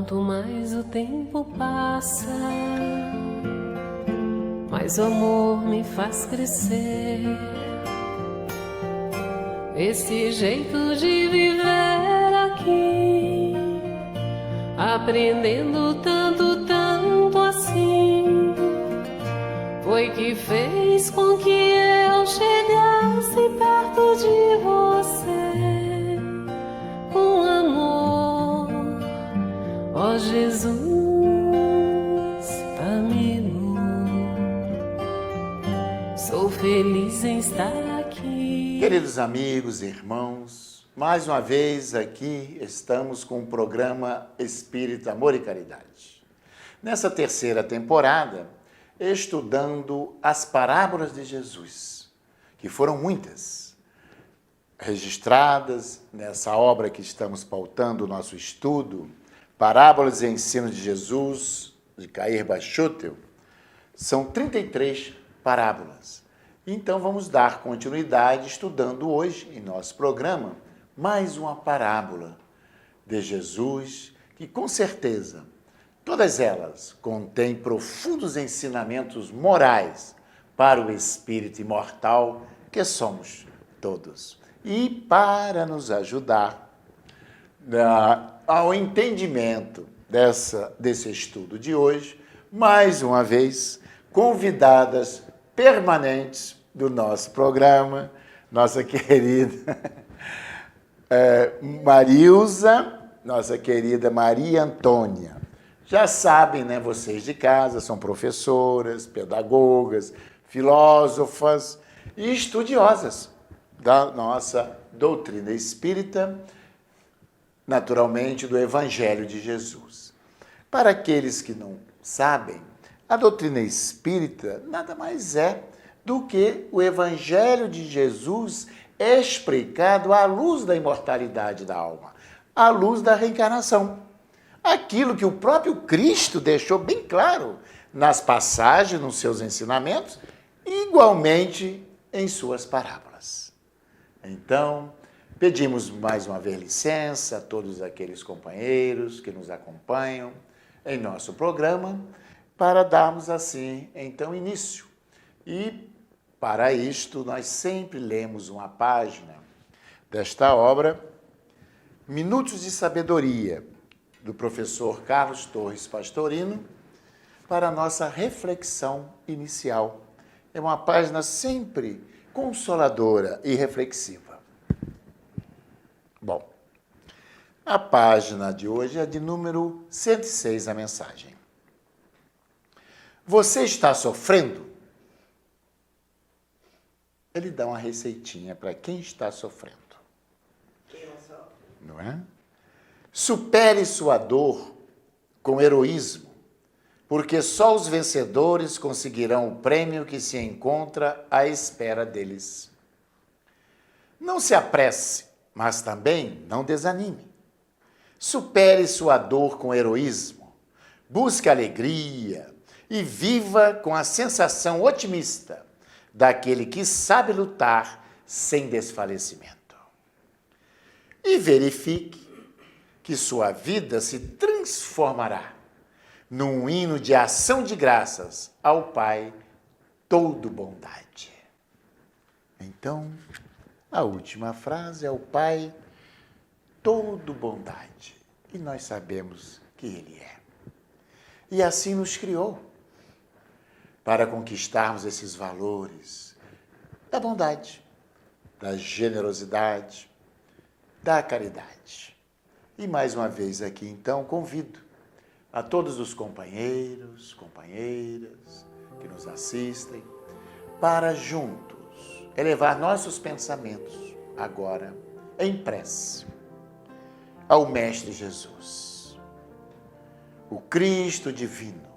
Quanto mais o tempo passa, mais o amor me faz crescer. Esse jeito de viver aqui, aprendendo tanto, tanto assim, foi que fez com que eu chegasse perto de você com amor. Ó Jesus, amigo, sou feliz em estar aqui. Queridos amigos e irmãos, mais uma vez aqui estamos com o programa Espírita Amor e Caridade. Nessa terceira temporada, estudando as parábolas de Jesus, que foram muitas, registradas nessa obra que estamos pautando o nosso estudo, Parábolas e Ensino de Jesus, de Cair Bachutel. São 33 parábolas. Então vamos dar continuidade estudando hoje, em nosso programa, mais uma parábola de Jesus, que com certeza todas elas contêm profundos ensinamentos morais para o espírito imortal que somos todos. E para nos ajudar ao entendimento desse estudo de hoje, mais uma vez, convidadas permanentes do nosso programa, nossa querida Marilza, nossa querida Maria Antônia. Já sabem, né, vocês de casa, são professoras, pedagogas, filósofas e estudiosas da nossa doutrina espírita, naturalmente do Evangelho de Jesus. Para aqueles que não sabem, a doutrina espírita nada mais é do que o Evangelho de Jesus explicado à luz da imortalidade da alma, à luz da reencarnação. Aquilo que o próprio Cristo deixou bem claro nas passagens, nos seus ensinamentos, igualmente em suas parábolas. Então, pedimos mais uma vez licença a todos aqueles companheiros que nos acompanham em nosso programa, para darmos assim, então, início. E, para isto, nós sempre lemos uma página desta obra, Minutos de Sabedoria, do professor Carlos Torres Pastorino, para a nossa reflexão inicial. É uma página sempre consoladora e reflexiva. Bom, a página de hoje é de número 106, a mensagem. Você está sofrendo? Ele dá uma receitinha para quem está sofrendo. Quem não sofre? Não é? Supere sua dor com heroísmo, porque só os vencedores conseguirão o prêmio que se encontra à espera deles. Não se apresse, mas também não desanime. Supere sua dor com heroísmo, busque alegria e viva com a sensação otimista daquele que sabe lutar sem desfalecimento. E verifique que sua vida se transformará num hino de ação de graças ao Pai todo bondade. Então, a última frase é o Pai todo bondade. E nós sabemos que Ele é. E assim nos criou, para conquistarmos esses valores da bondade, da generosidade, da caridade. E mais uma vez aqui, então, convido a todos os companheiros, companheiras que nos assistem, para juntos elevar nossos pensamentos agora em prece ao Mestre Jesus, o Cristo divino,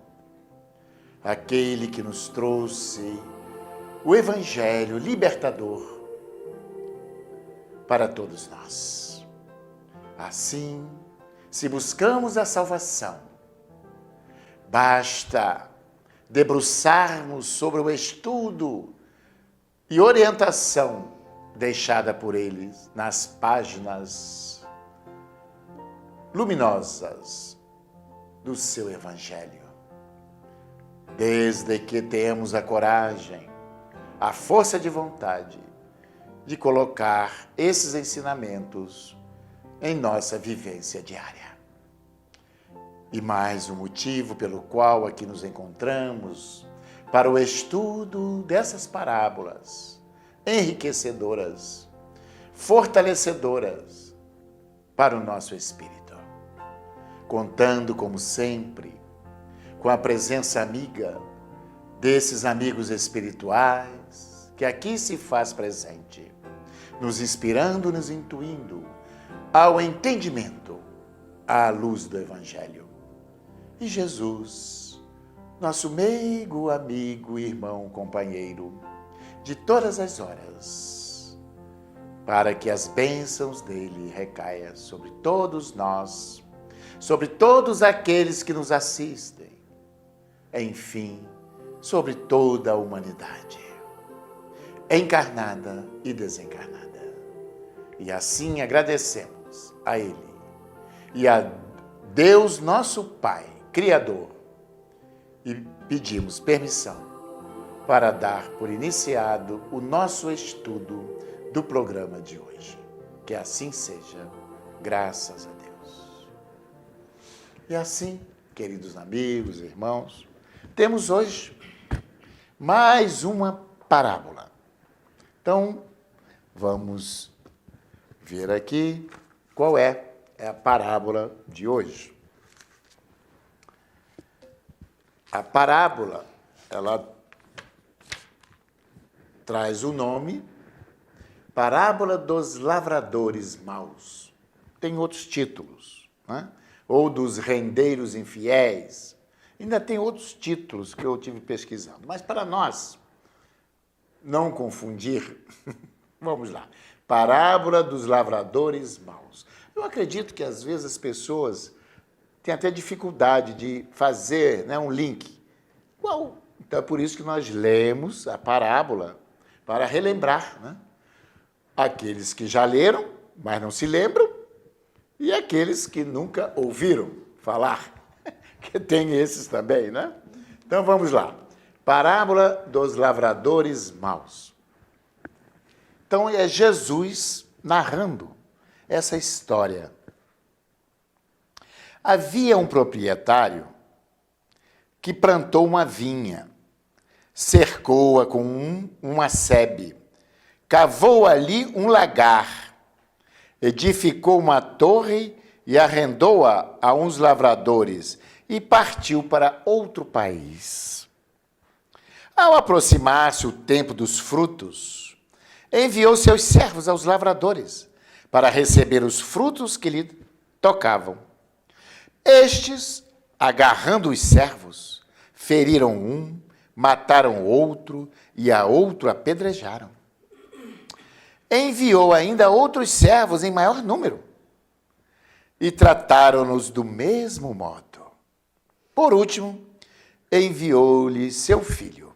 aquele que nos trouxe o Evangelho libertador para todos nós. Assim, se buscamos a salvação, basta debruçarmos sobre o estudo e orientação deixada por eles nas páginas luminosas do seu Evangelho. Desde que temos a coragem, a força de vontade de colocar esses ensinamentos em nossa vivência diária. E mais um motivo pelo qual aqui nos encontramos para o estudo dessas parábolas enriquecedoras, fortalecedoras para o nosso espírito. Contando, como sempre, com a presença amiga desses amigos espirituais que aqui se faz presente, nos inspirando, nos intuindo ao entendimento à luz do Evangelho. E Jesus, nosso meigo, amigo, irmão, companheiro, de todas as horas, para que as bênçãos dele recaiam sobre todos nós, sobre todos aqueles que nos assistem, enfim, sobre toda a humanidade, encarnada e desencarnada. E assim agradecemos a Ele e a Deus nosso Pai, Criador, e pedimos permissão para dar por iniciado o nosso estudo do programa de hoje. Que assim seja, graças a Deus. E assim, queridos amigos, irmãos, temos hoje mais uma parábola. Então, vamos ver aqui qual é a parábola de hoje. A parábola, ela traz o nome Parábola dos Lavradores Maus. Tem outros títulos, né? Ou dos rendeiros infiéis. Ainda tem outros títulos que eu tive pesquisando. Mas para nós não confundir, vamos lá. Parábola dos Lavradores Maus. Eu acredito que às vezes as pessoas têm até dificuldade de fazer, né, um link. Então é por isso que nós lemos a parábola para relembrar, né? Aqueles que já leram, mas não se lembram, e aqueles que nunca ouviram falar, que tem esses também, né? Então vamos lá. Parábola dos Lavradores Maus. Então é Jesus narrando essa história. Havia um proprietário que plantou uma vinha, cercou-a com uma sebe, cavou ali um lagar, edificou uma torre e arrendou-a a uns lavradores e partiu para outro país. Ao aproximar-se o tempo dos frutos, enviou seus servos aos lavradores para receber os frutos que lhe tocavam. Estes, agarrando os servos, feriram um, mataram outro e a outro apedrejaram. Enviou ainda outros servos em maior número e trataram-nos do mesmo modo. Por último, enviou-lhe seu filho,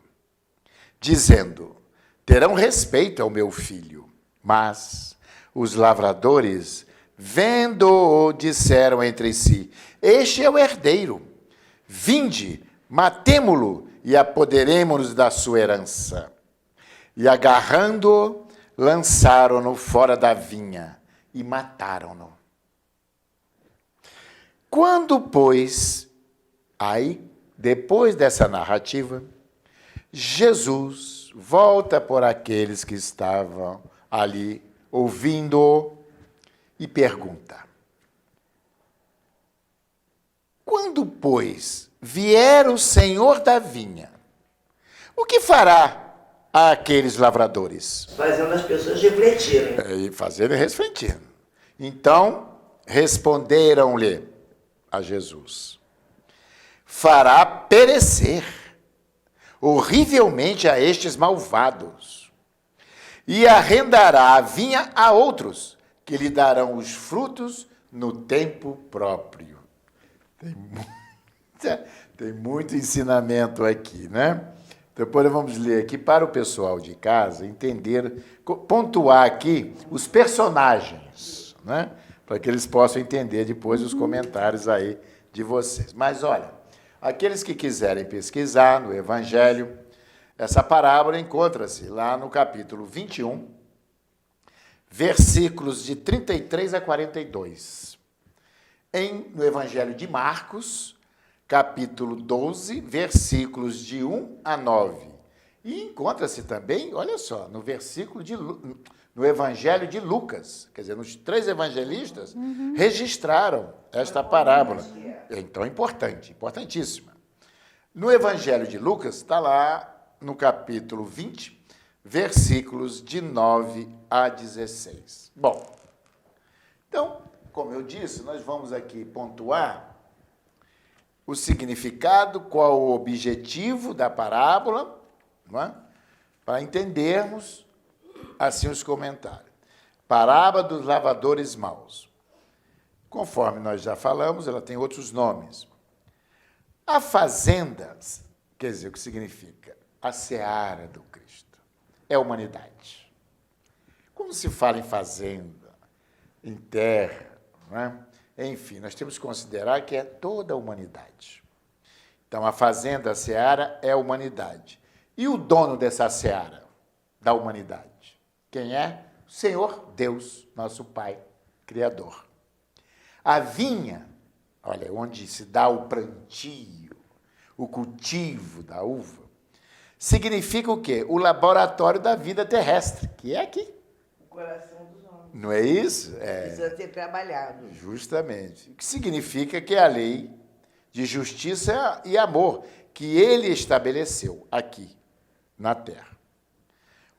dizendo: terão respeito ao meu filho. Mas os lavradores, vendo-o, disseram entre si: este é o herdeiro. Vinde, matemo-lo e apoderemo-nos da sua herança. E agarrando-o, lançaram-no fora da vinha e mataram-no. Quando, pois, depois dessa narrativa, Jesus volta por aqueles que estavam ali ouvindo-o e pergunta: quando, pois, vier o Senhor da vinha, o que fará àqueles lavradores? Fazendo as pessoas refletirem. E fazerem refletir. Então, responderam-lhe a Jesus: fará perecer horrivelmente a estes malvados, e arrendará a vinha a outros, que lhe darão os frutos no tempo próprio. Tem muito ensinamento aqui, né? Depois vamos ler aqui para o pessoal de casa entender, pontuar aqui os personagens, né? Para que eles possam entender depois os comentários aí de vocês. Mas olha, aqueles que quiserem pesquisar no Evangelho, essa parábola encontra-se lá no capítulo 21, versículos de 33 a 42. No Evangelho de Marcos, capítulo 12, versículos de 1 a 9. E encontra-se também, olha só, no Evangelho de Lucas, quer dizer, nos 3 evangelistas registraram esta parábola. Então, importantíssima. No Evangelho de Lucas, está lá no capítulo 20, versículos de 9 a 16. Bom, então, como eu disse, nós vamos aqui pontuar o significado, qual o objetivo da parábola, não é? Para entendermos assim os comentários. Parábola dos lavadores maus. Conforme nós já falamos, ela tem outros nomes. A fazenda, quer dizer, o que significa? A seara do Cristo. É a humanidade. Quando se fala em fazenda, em terra, não é? Enfim, nós temos que considerar que é toda a humanidade. Então, a fazenda, a seara, é a humanidade. E o dono dessa seara da humanidade? Quem é? O Senhor Deus, nosso Pai, Criador. A vinha, olha, onde se dá o plantio, o cultivo da uva, significa o quê? O laboratório da vida terrestre, que é aqui. O coração dos homens. Não é isso? Precisa ser trabalhado. Justamente. O que significa que é a lei de justiça e amor que ele estabeleceu aqui, na terra.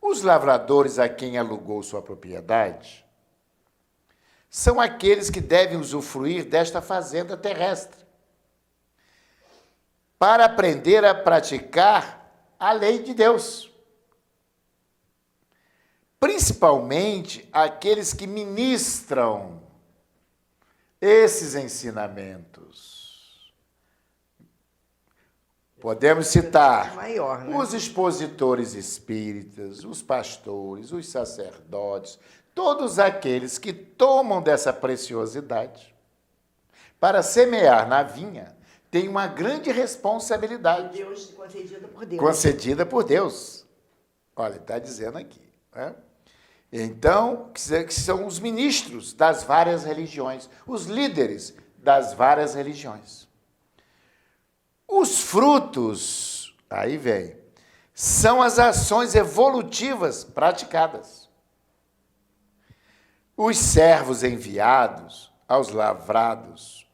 Os lavradores a quem alugou sua propriedade são aqueles que devem usufruir desta fazenda terrestre para aprender a praticar a lei de Deus. Principalmente aqueles que ministram esses ensinamentos. Podemos citar maior, né? os expositores espíritas, os pastores, os sacerdotes, todos aqueles que tomam dessa preciosidade para semear na vinha, têm uma grande responsabilidade. Deus, concedida por Deus. Concedida por Deus. Olha, está dizendo aqui. Né? Então, que são os ministros das várias religiões, os líderes das várias religiões. Os frutos, aí vem, são as ações evolutivas praticadas. Os servos enviados aos lavrados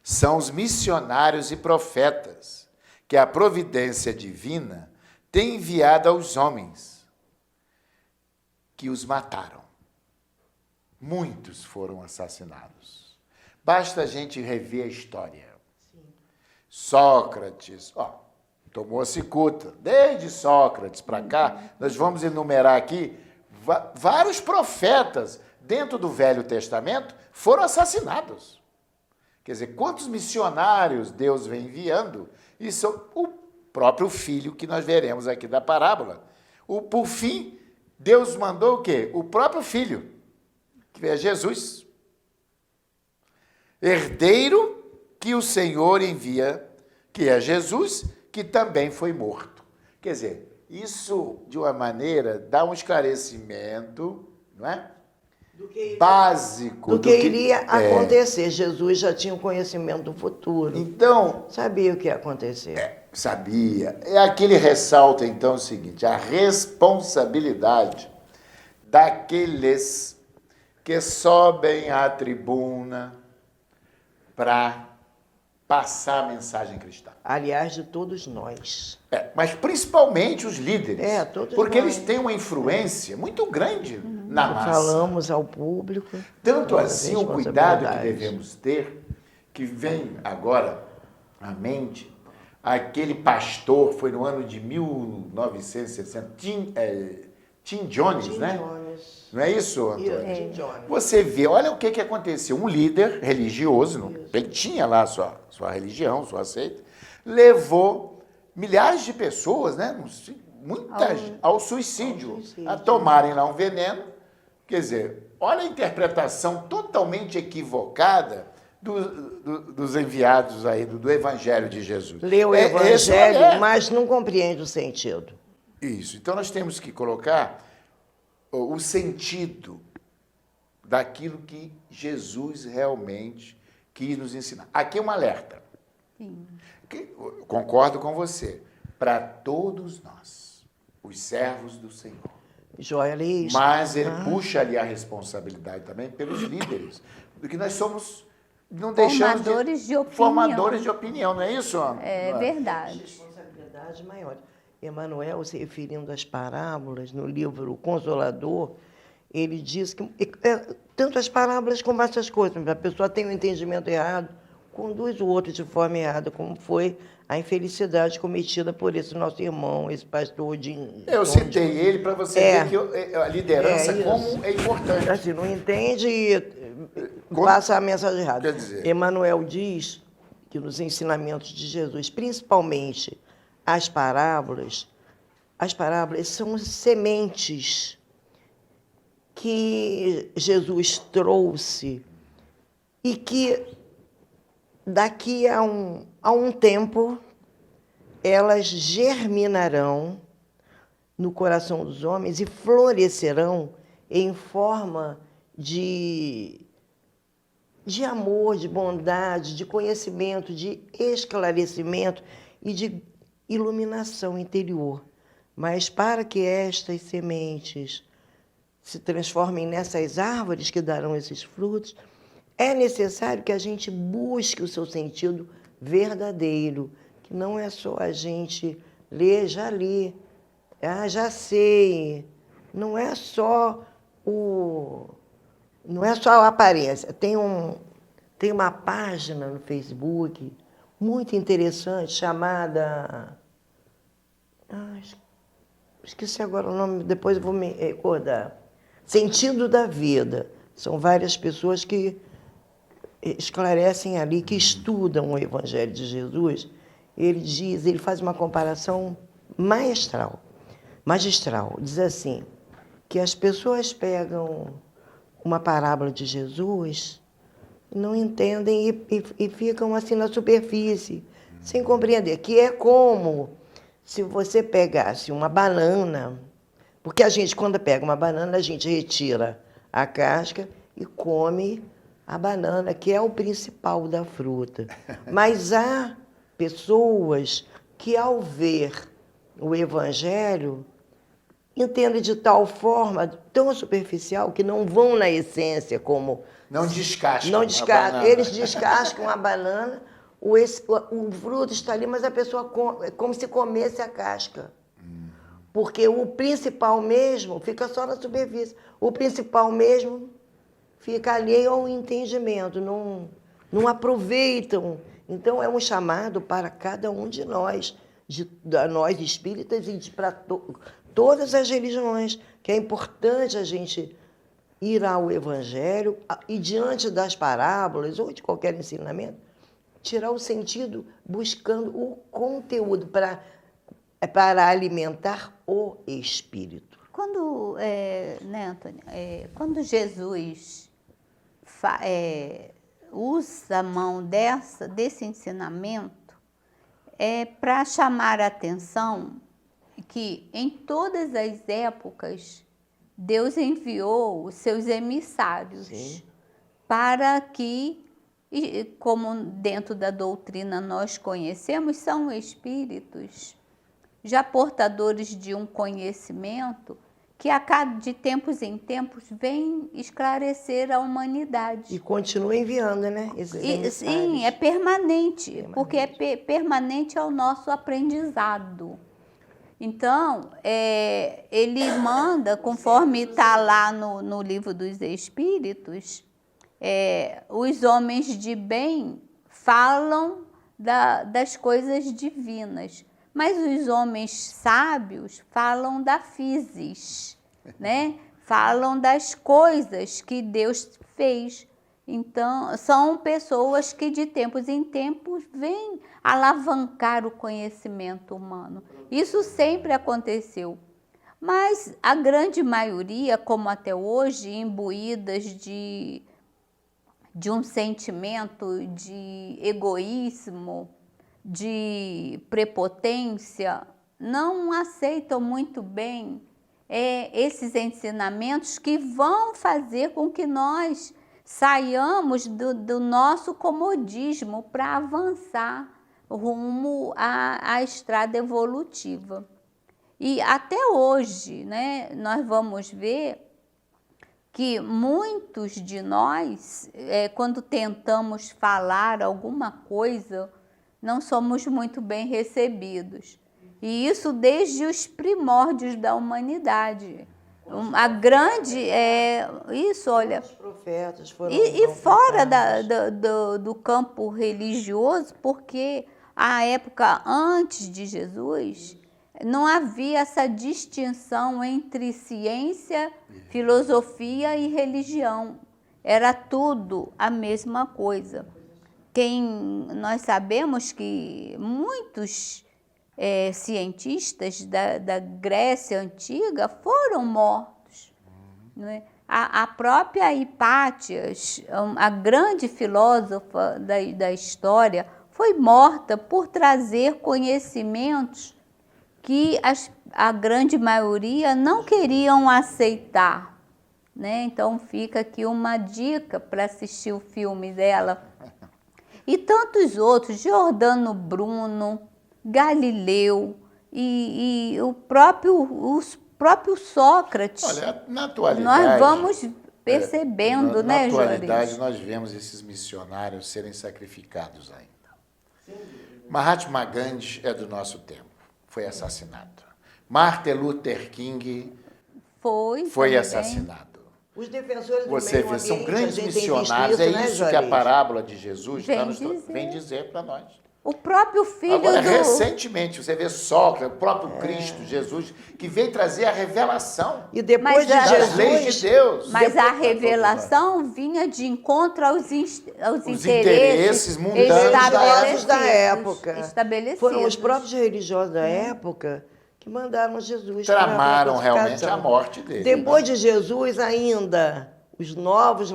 são os missionários e profetas que a providência divina tem enviado aos homens, que os mataram. Muitos foram assassinados. Basta a gente rever a história. Sim. Sócrates, tomou a cicuta. Desde Sócrates para cá, nós vamos enumerar aqui vários profetas dentro do Velho Testamento foram assassinados. Quer dizer, quantos missionários Deus vem enviando? Isso é o próprio filho que nós veremos aqui da parábola. Por fim, Deus mandou o quê? O próprio filho, que é Jesus. Herdeiro que o Senhor envia, que é Jesus, que também foi morto. Quer dizer, isso, de uma maneira, dá um esclarecimento, não é? Básico. Do que iria acontecer. Jesus já tinha o conhecimento do futuro. Então... Sabia o que ia acontecer. Sabia. Aqui ele ressalta, então, o seguinte, a responsabilidade daqueles que sobem à tribuna para passar a mensagem cristã. Aliás, de todos nós. Mas principalmente os líderes. Porque nós. Eles têm uma influência muito grande na massa. Falamos ao público. Tanto assim, o cuidado que devemos ter, que vem agora à mente, aquele pastor, foi no ano de 1960, Tim Jones, né? Jones. Não é isso, Antônio? Tim Jones. Você vê, olha o que aconteceu. Um líder religioso, ele tinha lá sua religião, sua seita, levou milhares de pessoas, né? Muitas, ao suicídio, a tomarem lá um veneno. Quer dizer, olha a interpretação totalmente equivocada dos enviados aí, do Evangelho de Jesus. Lê o Evangelho, mas não compreende o sentido. Isso. Então nós temos que colocar o sentido daquilo que Jesus realmente quis nos ensinar. Aqui é um alerta. Sim. Concordo com você. Para todos nós, os servos do Senhor. Joia ali. Mas ele puxa ali a responsabilidade também pelos líderes. Porque nós somos, não deixamos formadores de opinião. Formadores de opinião, não é isso, Ana? É verdade. Responsabilidade maior. Emmanuel, se referindo às parábolas, no livro O Consolador, ele diz que tanto as parábolas como essas coisas, a pessoa tem um entendimento errado, conduz o outro de forma errada, como foi a infelicidade cometida por esse nosso irmão, esse pastor de... Eu citei ele para você ver que a liderança como é importante. Assim, não entende e passa a mensagem errada. Quer dizer... Emmanuel diz que nos ensinamentos de Jesus, principalmente as parábolas são sementes que Jesus trouxe e que daqui a um tempo elas germinarão no coração dos homens e florescerão em forma de amor, de bondade, de conhecimento, de esclarecimento e de iluminação interior. Mas para que estas sementes se transformem nessas árvores que darão esses frutos, é necessário que a gente busque o seu sentido verdadeiro, que não é só a gente ler, já li, já sei. Não é só a aparência. Tem uma página no Facebook muito interessante chamada... esqueci agora o nome, depois eu vou me recordar. Sentido da Vida. São várias pessoas que esclarecem ali, que estudam o Evangelho de Jesus. Ele faz uma comparação magistral. Diz assim, que as pessoas pegam uma parábola de Jesus, não entendem e ficam assim na superfície, sem compreender. Que é como se você pegasse uma banana, porque a gente, quando pega uma banana, a gente retira a casca e come a banana, que é o principal da fruta. Mas há pessoas que, ao ver o Evangelho, entendem de tal forma, tão superficial, que não vão na essência como... Não descascam. Não descascam. Eles descascam a banana, o fruto está ali, mas a pessoa é como se comesse a casca. Porque o principal mesmo fica só na superfície. O principal mesmo fica alheio ao entendimento, não aproveitam. Então, é um chamado para cada um de nós, nós espíritas e para todas as religiões, que é importante a gente ir ao Evangelho e, diante das parábolas ou de qualquer ensinamento, tirar o sentido buscando o conteúdo para alimentar o espírito. Quando, né, Antônia, quando Jesus usa a mão desse ensinamento, é para chamar a atenção que em todas as épocas Deus enviou os seus emissários. Sim. Para que, como dentro da doutrina nós conhecemos, são espíritos já portadores de um conhecimento que de tempos em tempos vem esclarecer a humanidade. E continua enviando, né? Sim, é permanente, porque permanente é o nosso aprendizado. Então, ele manda, conforme está lá no livro dos Espíritos, os homens de bem falam das coisas divinas, mas os homens sábios falam da physis, né? Falam das coisas que Deus fez. Então, são pessoas que de tempos em tempos vêm alavancar o conhecimento humano. Isso sempre aconteceu. Mas a grande maioria, como até hoje, imbuídas de de um sentimento de egoísmo, de prepotência, não aceitam muito bem esses ensinamentos que vão fazer com que nós saiamos do nosso comodismo para avançar rumo à estrada evolutiva. E até hoje, né, nós vamos ver que muitos de nós, quando tentamos falar alguma coisa, não somos muito bem recebidos. E isso desde os primórdios da humanidade. A grande isso, olha. Os profetas foram E fora do campo religioso, porque a época antes de Jesus não havia essa distinção entre ciência, filosofia e religião. Era tudo a mesma coisa. Nós sabemos que muitos cientistas da Grécia Antiga foram mortos. Né? A própria Hipátias, a grande filósofa da história, foi morta por trazer conhecimentos que a grande maioria não queriam aceitar. Né? Então fica aqui uma dica para assistir o filme dela. E tantos outros, Giordano Bruno, Galileu e os próprios Sócrates. Olha, na atualidade, nós vamos percebendo, né, na atualidade, Juarez? nós vemos esses missionários serem sacrificados ainda. Mahatma Gandhi é do nosso tempo, foi assassinado. Martin Luther King foi também assassinado. Os defensores do Você meio vê, são ambiente, grandes a gente tem missionários, visto é né, isso que a Juarez? parábola de Jesus Vem dizer para nós. O próprio filho Agora, do... recentemente, você vê Sócrates, o próprio Cristo, Jesus, que veio trazer a revelação E depois Mas de a- das Jesus, leis de Deus. Mas a revelação vinha de encontro aos interesses interesses mundanos da época. estabelecidos. foram os próprios religiosos da época que mandaram Jesus Tramaram para a realmente crucificação. a morte dele. Depois né? de Jesus, ainda, os novos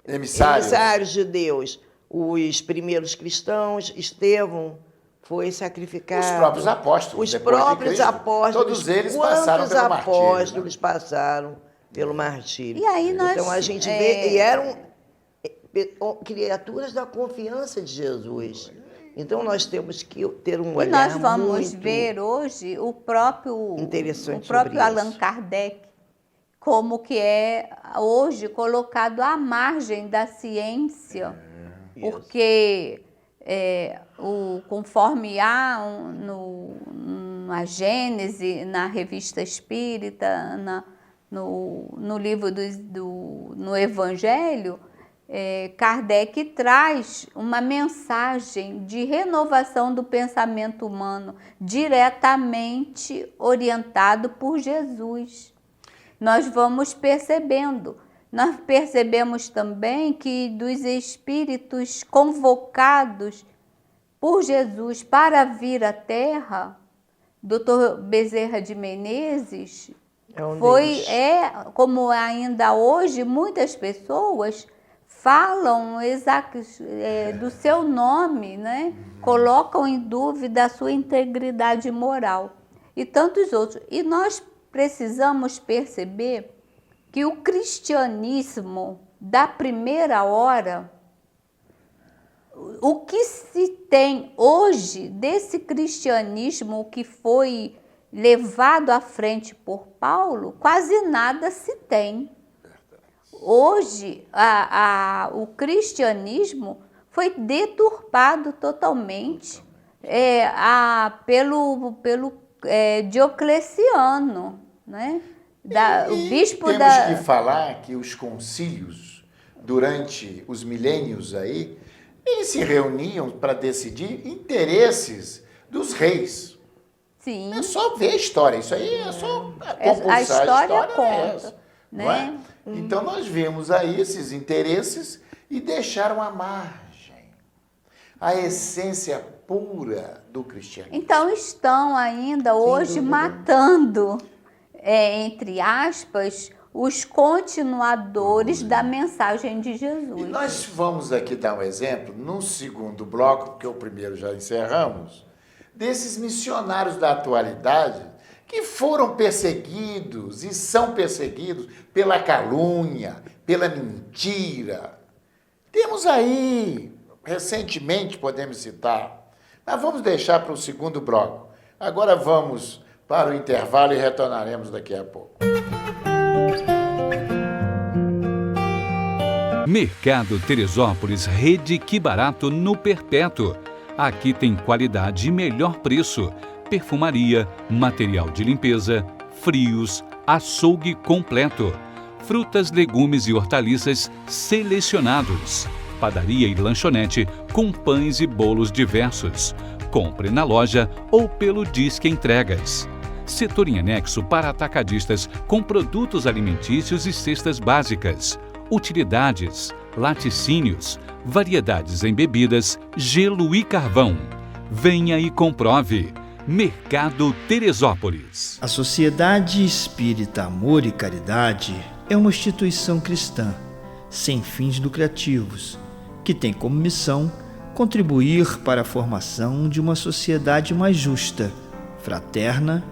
Emissários. emissários de Deus, os primeiros cristãos, Estevão foi sacrificado. Os próprios apóstolos. Os depois de próprios Cristo, apóstolos. Todos eles passaram quantos pelo martírio. né? apóstolos passaram pelo martírio? E aí nós, Então a gente vê, e eram criaturas da confiança de Jesus. Então nós temos que ter um E olhar nós vamos muito ver hoje o próprio interessante sobre Allan isso. Kardec, como que é hoje colocado à margem da ciência, porque conforme há na Gênese, na Revista Espírita, no livro no Evangelho, Kardec traz uma mensagem de renovação do pensamento humano, diretamente orientado por Jesus. Nós vamos percebendo. Nós percebemos também que dos espíritos convocados por Jesus para vir à Terra, Dr. Bezerra de Menezes, deles. como ainda hoje muitas pessoas falam do seu nome, né? Colocam em dúvida a sua integridade moral e tantos outros. E nós precisamos perceber que o cristianismo da primeira hora, o que se tem hoje desse cristianismo que foi levado à frente por Paulo, quase nada se tem. Hoje, o cristianismo foi deturpado totalmente pelo Diocleciano, né? O bispo temos que falar que os concílios, durante os milênios aí, eles se reuniam para decidir interesses dos reis. Sim. É só ver a história, isso aí é só A história conta, é essa, né? não é? Então nós vemos aí esses interesses e deixaram à margem a essência pura do cristianismo. Então estão ainda hoje matando, entre aspas, os continuadores da mensagem de Jesus. E nós vamos aqui dar um exemplo, no segundo bloco, porque o primeiro já encerramos, desses missionários da atualidade que foram perseguidos e são perseguidos pela calúnia, pela mentira. Temos aí, recentemente podemos citar, mas vamos deixar para o segundo bloco. Agora vamos para o intervalo e retornaremos daqui a pouco. Mercado Teresópolis, Rede Que Barato no Perpétuo. Aqui tem qualidade e melhor preço. Perfumaria, material de limpeza, frios, açougue completo. Frutas, legumes e hortaliças selecionados. Padaria e lanchonete com pães e bolos diversos. Compre na loja ou pelo Disque Entregas. Setor em anexo para atacadistas com produtos alimentícios e cestas básicas. Utilidades, laticínios, variedades em bebidas, gelo e carvão. Venha e comprove. Mercado Teresópolis. A Sociedade Espírita Amor e Caridade é uma instituição cristã, sem fins lucrativos, que tem como missão contribuir para a formação de uma sociedade mais justa, fraterna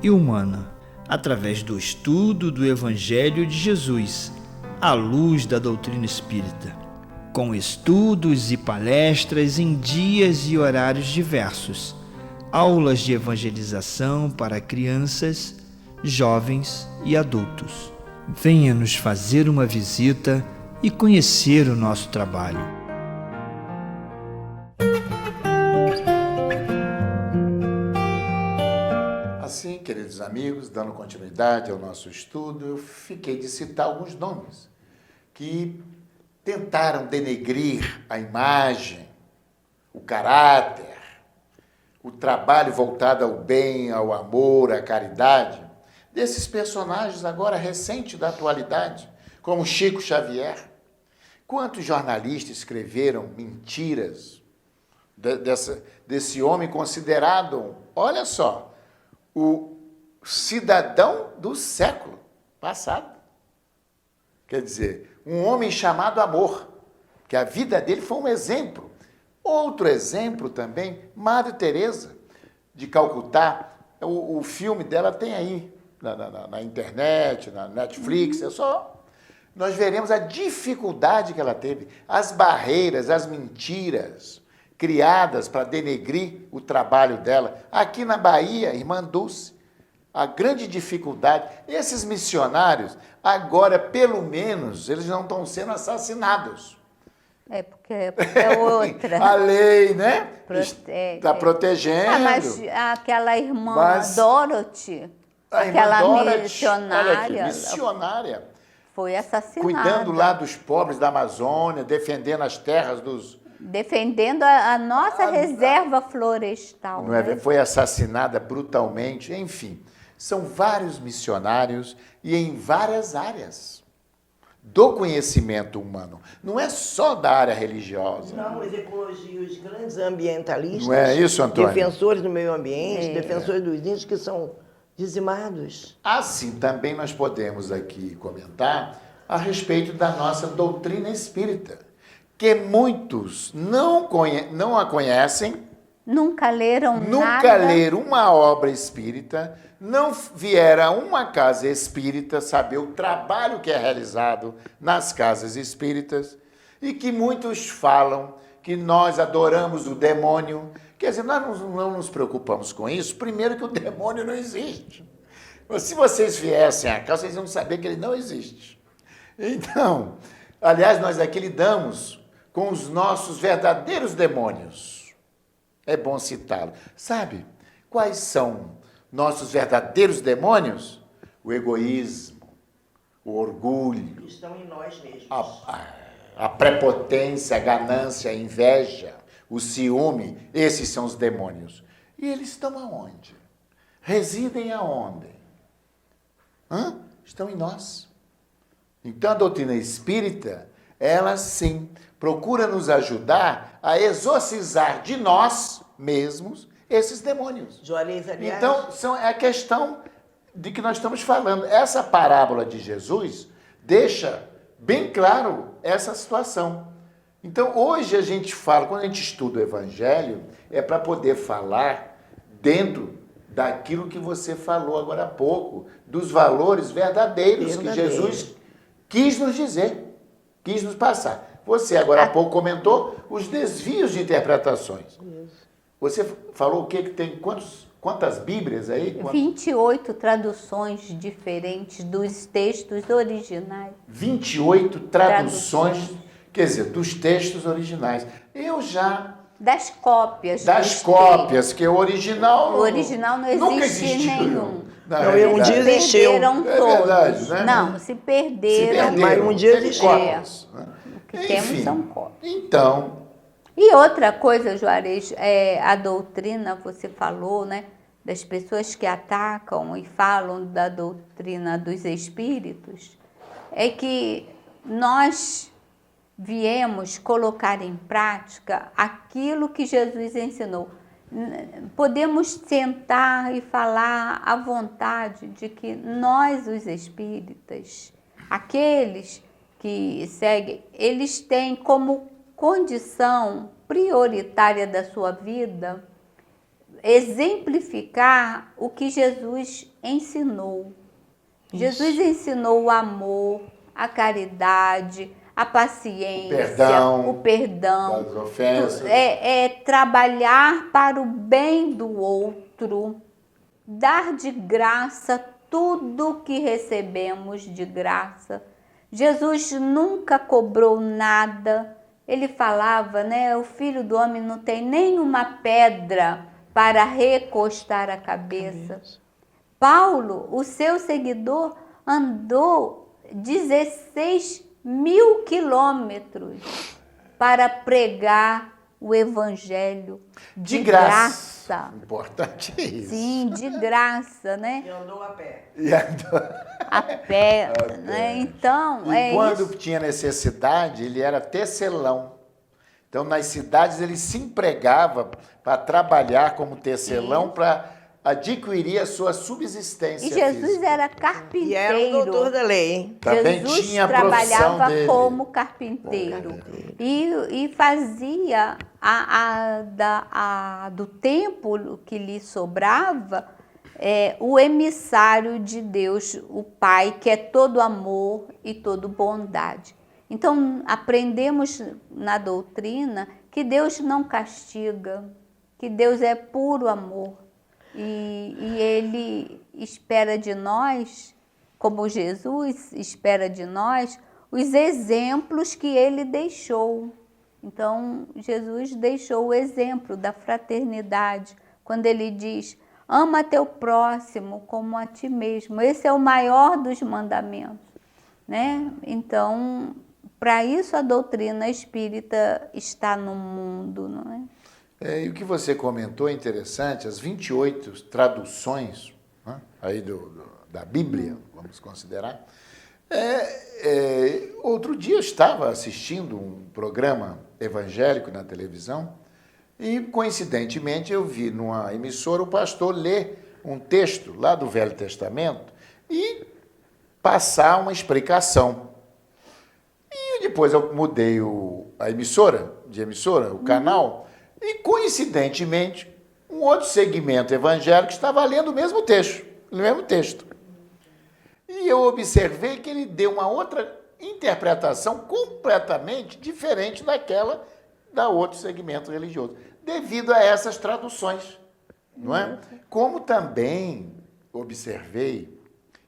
e humana, através do estudo do Evangelho de Jesus, à luz da doutrina espírita, com estudos e palestras em dias e horários diversos, aulas de evangelização para crianças, jovens e adultos. Venha nos fazer uma visita e conhecer o nosso trabalho. Assim, queridos amigos, dando continuidade ao nosso estudo, eu fiquei de citar alguns nomes que tentaram denegrir a imagem, o caráter, o trabalho voltado ao bem, ao amor, à caridade, desses personagens agora recentes da atualidade, como Chico Xavier. Quantos jornalistas escreveram mentiras desse homem considerado, olha só, o cidadão do século passado. Quer dizer, um homem chamado amor, que a vida dele foi um exemplo. Outro exemplo também, Madre Teresa de Calcutá. O filme dela tem aí na internet, na Netflix, é só... Nós veremos a dificuldade que ela teve, as barreiras, as mentiras criadas para denegrir o trabalho dela. Aqui na Bahia, Irmã Dulce, a grande dificuldade. Esses missionários, agora, pelo menos, eles não estão sendo assassinados. Porque é outra. A lei, né? Está protegendo. Mas aquela irmã Dorothy, aquela missionária... Olha aqui, missionária. Foi assassinada. Cuidando lá dos pobres da Amazônia, defendendo as terras dos... Defendendo a nossa reserva florestal. Não é? Foi assassinada brutalmente, enfim. São vários missionários e em várias áreas do conhecimento humano. Não é só da área religiosa. Não, as ecologias, os grandes ambientalistas. Não é isso, Antônio? Defensores do meio ambiente, defensores dos índios que são dizimados. Assim, também nós podemos aqui comentar a respeito da nossa doutrina espírita, que muitos não a conhecem, nunca leram uma obra espírita, não vieram a uma casa espírita saber o trabalho que é realizado nas casas espíritas, e que muitos falam que nós adoramos o demônio. Quer dizer, nós não nos preocupamos com isso. Primeiro que o demônio não existe. Se vocês viessem a cá, vocês vão saber que ele não existe. Então, aliás, nós aqui lidamos com os nossos verdadeiros demônios. É bom citá-lo. Sabe quais são nossos verdadeiros demônios? O egoísmo, o orgulho. Estão em nós mesmos. A prepotência, a ganância, a inveja, o ciúme, esses são os demônios. E eles estão aonde? Residem aonde? Estão em nós. Então a doutrina espírita, ela sim procura nos ajudar a exorcizar de nós mesmos esses demônios. Juarez, aliás, Então, é a questão de que nós estamos falando. Essa parábola de Jesus deixa bem claro essa situação. Então, hoje a gente fala, quando a gente estuda o Evangelho, é para poder falar dentro daquilo que você falou agora há pouco, dos valores verdadeiros que Jesus quis nos dizer, quis nos passar. Você agora há pouco comentou os desvios de interpretações. Você falou o quê? Que tem quantas Bíblias aí? 28 traduções diferentes dos textos originais. 28 traduções, quer dizer, dos textos originais. Eu já... Das cópias. Das cópias, que o original... O original não existe nenhum. Não, um dia existiu. Perderam todos. É verdade, né? Não, se perderam. Mas um dia existiu. Cópias, né? O que temos são cópias. Então, E outra coisa, Juarez, a doutrina, você falou, né? Das pessoas que atacam e falam da doutrina dos espíritos, é que nós viemos colocar em prática aquilo que Jesus ensinou. Podemos sentar e falar à vontade de que nós, os espíritas, aqueles que seguem, eles têm como condição prioritária da sua vida exemplificar o que Jesus ensinou. Isso. Jesus ensinou o amor, a caridade, a paciência, o perdão, as ofensas. Trabalhar para o bem do outro, dar de graça tudo que recebemos de graça. Jesus nunca cobrou nada. Ele falava, né? O Filho do Homem não tem nenhuma pedra para recostar a cabeça. Paulo, o seu seguidor, andou 16.000 quilômetros para pregar o Evangelho de graça. Importante isso. Sim, de graça, né? E andou a pé. A pé, né? Então, e quando isso. tinha necessidade, ele era tecelão. Então, nas cidades, ele se empregava para trabalhar como tecelão para adquirir a sua subsistência E Jesus física. era carpinteiro. E era o doutor da lei, hein? Também Jesus tinha a profissão trabalhava dele. como carpinteiro. E fazia do tempo que lhe sobrava o emissário de Deus, o Pai, que é todo amor e todo bondade. Então, aprendemos na doutrina que Deus não castiga, que Deus é puro amor. E Ele espera de nós, como Jesus espera de nós, os exemplos que Ele deixou. Então, Jesus deixou o exemplo da fraternidade, quando Ele diz, ama teu próximo como a ti mesmo. Esse é o maior dos mandamentos, né? Então, para isso a doutrina espírita está no mundo, não é? E o que você comentou é interessante, as 28 traduções, né, aí da Bíblia, vamos considerar. Outro dia eu estava assistindo um programa evangélico na televisão e, coincidentemente, eu vi numa emissora o pastor ler um texto lá do Velho Testamento e passar uma explicação. E depois eu mudei a emissora, o canal, e, coincidentemente, um outro segmento evangélico estava lendo o mesmo texto. E eu observei que ele deu uma outra interpretação completamente diferente daquela da outro segmento religioso, devido a essas traduções, não é? Como também observei,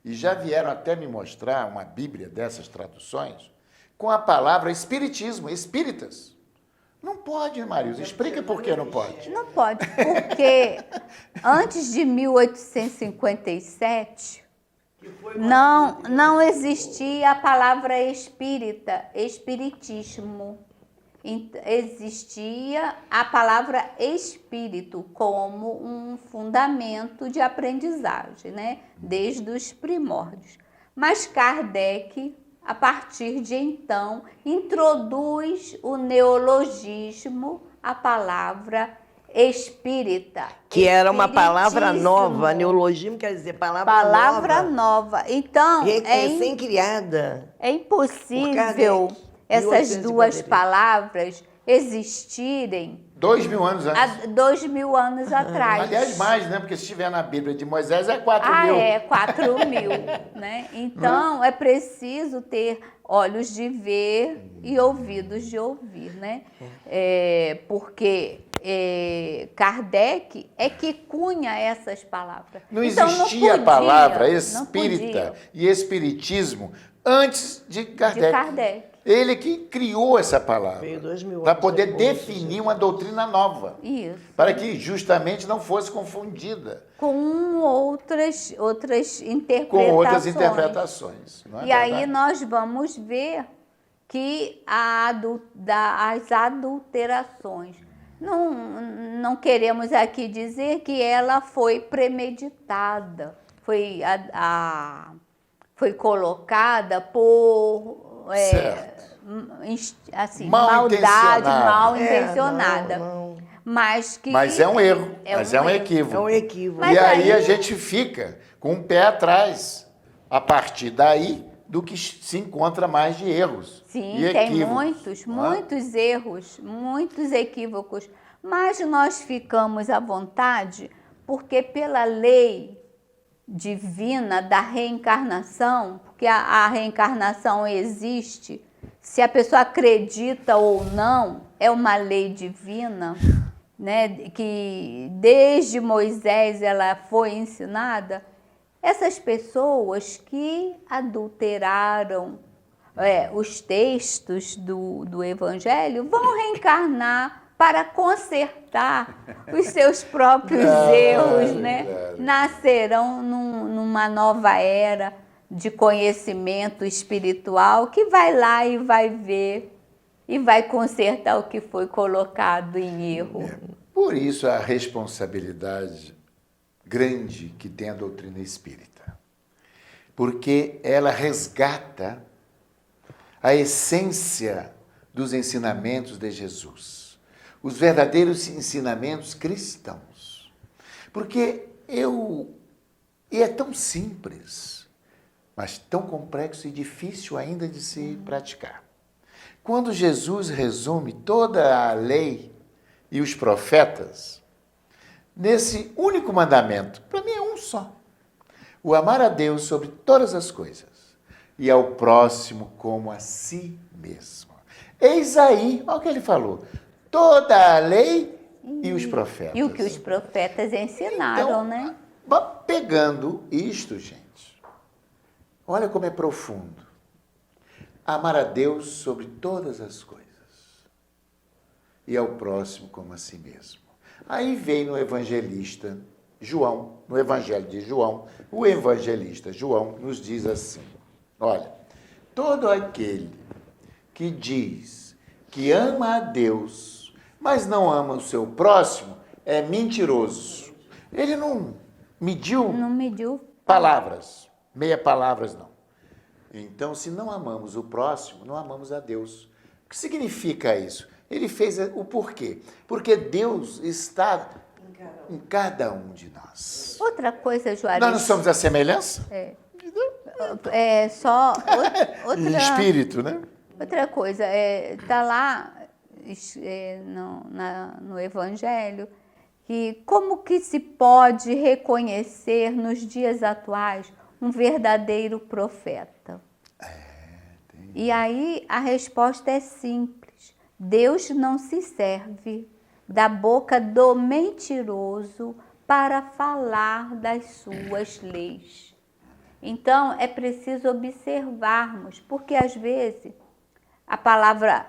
e já vieram até me mostrar uma Bíblia dessas traduções, com a palavra espiritismo, espíritas. Não pode, Marilza. Explica por que não pode. Não pode, porque antes de 1857, não existia a palavra espírita, espiritismo. Existia a palavra espírito como um fundamento de aprendizagem, né? Desde os primórdios. Mas Kardec, a partir de então, introduz o neologismo, a palavra espírita. Que era uma palavra Espiritismo. nova. Neologismo quer dizer Palavra nova. Então, recém-criada. é Por impossível Kardec, essas 1853. duas palavras existirem 2000 anos antes. há 2000 anos atrás. Aliás, mais, né? Porque se estiver na Bíblia de Moisés, é 4 Ah, mil. é, 4.000, né? Então, é preciso ter olhos de ver e ouvidos de ouvir, né? Porque Kardec é que cunha essas palavras. Não Então, existia a podia, palavra não espírita podia. e espiritismo antes de Kardec. De Kardec. Ele que criou essa palavra. Veio 2000 para anos poder depois, definir uma doutrina nova. Isso. Para que justamente não fosse confundida Com outras interpretações. com outras interpretações. Não é E aí verdade? nós vamos ver que as adulterações, não queremos aqui dizer que ela foi premeditada, foi colocada por Certo. assim, Mal maldade, intencionada. mal intencionada. Não. Mas é um erro, mas é um erro. equívoco. É um equívoco. Mas E aí aí- a gente fica com o pé atrás, a partir daí, do que se encontra mais de erros. Sim, e tem equívocos, não é? muitos erros, muitos equívocos, mas nós ficamos à vontade porque pela lei divina da reencarnação, porque a reencarnação existe, se a pessoa acredita ou não, é uma lei divina, né, que desde Moisés ela foi ensinada. Essas pessoas que adulteraram os textos do Evangelho vão reencarnar para consertar os seus próprios erros, né? verdade. Nascerão numa nova era de conhecimento espiritual que vai lá e vai ver e vai consertar o que foi colocado em erro. Por isso a responsabilidade grande que tem a doutrina espírita. Porque ela resgata a essência dos ensinamentos de Jesus. Os verdadeiros ensinamentos cristãos. Porque e é tão simples, mas tão complexo e difícil ainda de se praticar. Quando Jesus resume toda a lei e os profetas, nesse único mandamento, para mim é um só: o amar a Deus sobre todas as coisas e ao próximo como a si mesmo. Eis aí, olha o que ele falou, toda a lei e os profetas. E o que os profetas ensinaram, Então, né? Pegando isto, gente, olha como é profundo. Amar a Deus sobre todas as coisas e ao próximo como a si mesmo. Aí vem no evangelista João, no evangelho de João, o evangelista João nos diz assim: olha, todo aquele que diz que ama a Deus, mas não ama o seu próximo, é mentiroso. Ele não mediu Não mediu. palavras, meia palavras não. Então, se não amamos o próximo, não amamos a Deus. O que significa isso? Ele fez o porquê? Porque Deus está em cada um de nós. Outra coisa, Juarez. Nós não somos a semelhança? É só outra, Espírito, né? outra coisa. Está lá no Evangelho que como que se pode reconhecer nos dias atuais um verdadeiro profeta? E aí a resposta é simples. Deus não se serve da boca do mentiroso para falar das suas leis. Então, é preciso observarmos, porque às vezes a palavra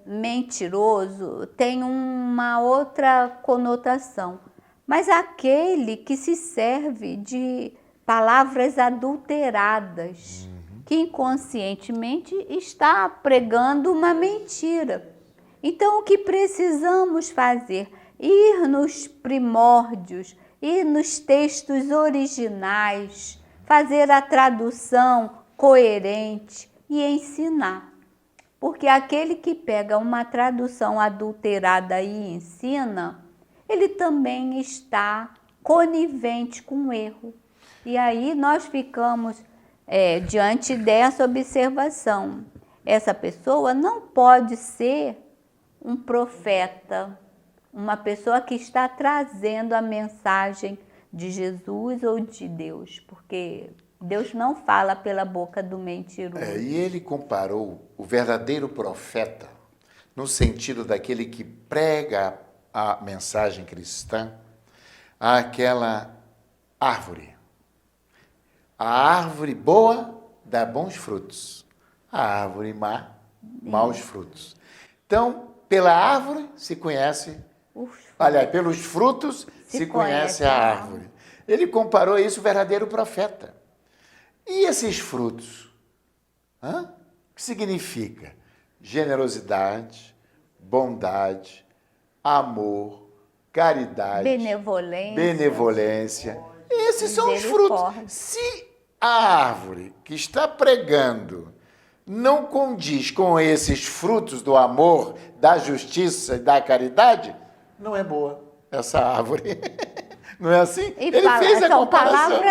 mentiroso tem uma outra conotação, mas aquele que se serve de palavras adulteradas, que inconscientemente está pregando uma mentira. Então, o que precisamos fazer? Ir nos primórdios, ir nos textos originais, fazer a tradução coerente e ensinar. Porque aquele que pega uma tradução adulterada e ensina, ele também está conivente com o erro. E aí nós ficamos diante dessa observação. Essa pessoa não pode ser um profeta, uma pessoa que está trazendo a mensagem de Jesus ou de Deus, porque Deus não fala pela boca do mentiroso. E ele comparou o verdadeiro profeta, no sentido daquele que prega a mensagem cristã, àquela árvore. A árvore boa dá bons frutos, a árvore má, maus frutos. Então, pela árvore se conhece, aliás, pelos frutos se conhece a árvore. Ele comparou isso ao verdadeiro profeta. E esses frutos? O que significa? Generosidade, bondade, amor, caridade, benevolência. Esses são os frutos. Se a árvore que está pregando não condiz com esses frutos do amor, da justiça e da caridade, não é boa essa árvore. Não é assim? Ele fez a comparação.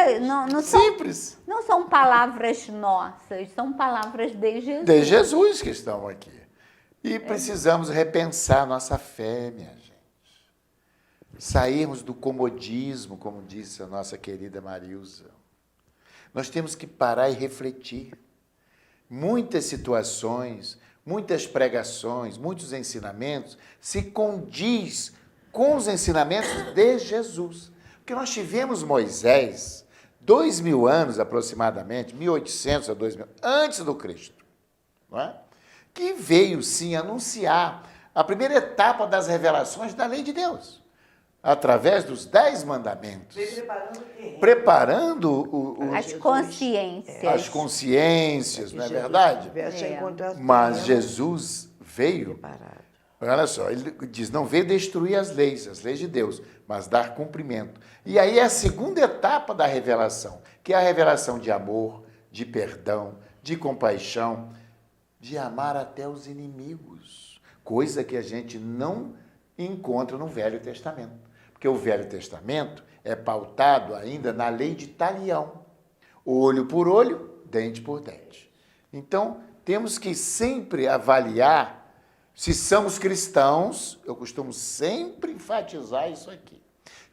Simples. Não são palavras nossas, são palavras de Jesus. De Jesus que estão aqui. E precisamos repensar nossa fé, minha gente. Sairmos do comodismo, como disse a nossa querida Marilza. Nós temos que parar e refletir. Muitas situações, muitas pregações, muitos ensinamentos se condiz com os ensinamentos de Jesus. Porque nós tivemos Moisés, 2000 anos aproximadamente, 1800 a 2000, antes do Cristo, não é? Que veio sim anunciar a primeira etapa das revelações da lei de Deus, através dos 10 mandamentos. Preparando as consciências. As consciências, não é verdade? Mas Jesus veio, olha só, ele diz, não veio destruir as leis de Deus, mas dar cumprimento. E aí é a segunda etapa da revelação, que é a revelação de amor, de perdão, de compaixão, de amar até os inimigos, coisa que a gente não encontra no Velho Testamento. Porque o Velho Testamento é pautado ainda na lei de talião, olho por olho, dente por dente. Então, temos que sempre avaliar se somos cristãos. Eu costumo sempre enfatizar isso aqui.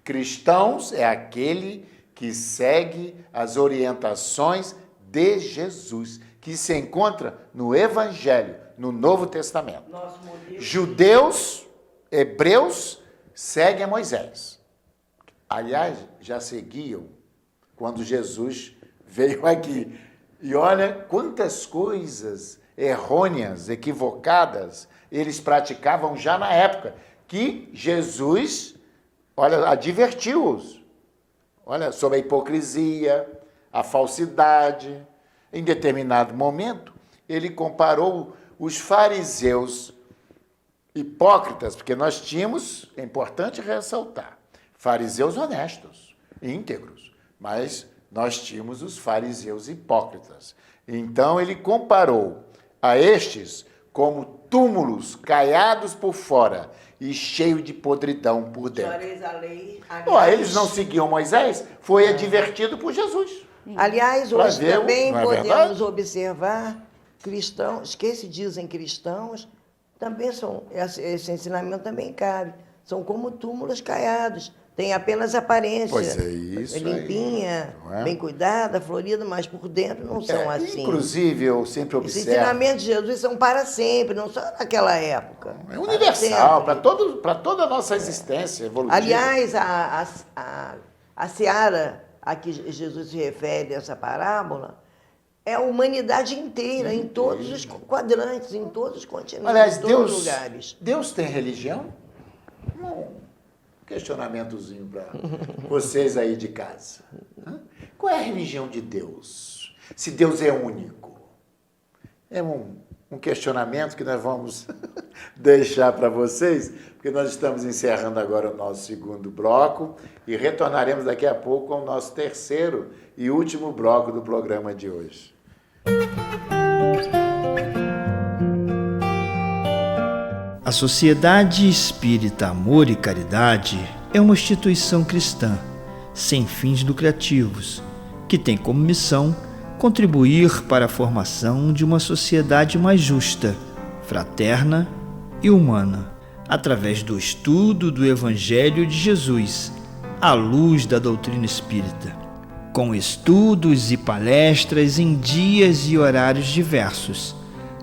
Cristãos é aquele que segue as orientações de Jesus, que se encontra no Evangelho, no Novo Testamento. Judeus, hebreus, seguem a Moisés. Aliás, já seguiam quando Jesus veio aqui. E olha quantas coisas errôneas, equivocadas, eles praticavam já na época, que Jesus, olha, advertiu-os. Olha, sobre a hipocrisia, a falsidade. Em determinado momento, ele comparou os fariseus hipócritas, porque nós tínhamos, é importante ressaltar, fariseus honestos, íntegros, mas nós tínhamos os fariseus hipócritas. Então ele comparou a estes como túmulos caiados por fora e cheio de podridão por dentro. Eles não seguiam Moisés, foi advertido por Jesus. Aliás, hoje também podemos observar cristãos, que se dizem cristãos, também são, esse ensinamento também cabe, são como túmulos caiados, tem apenas aparência. Pois é isso. Limpinha, bem cuidada, florida, mas por dentro não são assim. Inclusive, eu sempre observo. Os ensinamentos de Jesus são para sempre, não só naquela época. É universal, para toda a nossa existência evolutiva. Aliás, a seara a que Jesus se refere, essa parábola, é a humanidade inteira, em todos os quadrantes, em todos os continentes, aliás, em todos os lugares. Deus tem religião? Não. Questionamentozinho para vocês aí de casa. Qual é a religião de Deus? Se Deus é único? É um questionamento que nós vamos deixar para vocês, porque nós estamos encerrando agora o nosso segundo bloco e retornaremos daqui a pouco ao nosso terceiro e último bloco do programa de hoje. A Sociedade Espírita Amor e Caridade é uma instituição cristã, sem fins lucrativos, que tem como missão contribuir para a formação de uma sociedade mais justa, fraterna e humana, através do estudo do Evangelho de Jesus, à luz da doutrina espírita, com estudos e palestras em dias e horários diversos,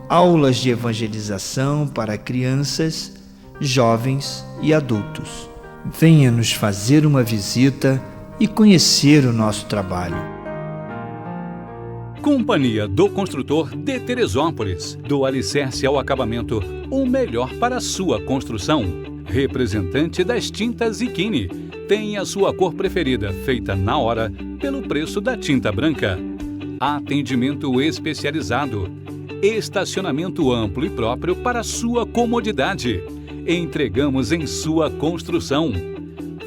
aulas de evangelização para crianças, jovens e adultos. Venha nos fazer uma visita e conhecer o nosso trabalho. Companhia do Construtor de Teresópolis. Do alicerce ao acabamento, o melhor para a sua construção. Representante das tintas Iquine. Tem a sua cor preferida, feita na hora, pelo preço da tinta branca. Atendimento especializado. Estacionamento amplo e próprio para sua comodidade. Entregamos em sua construção.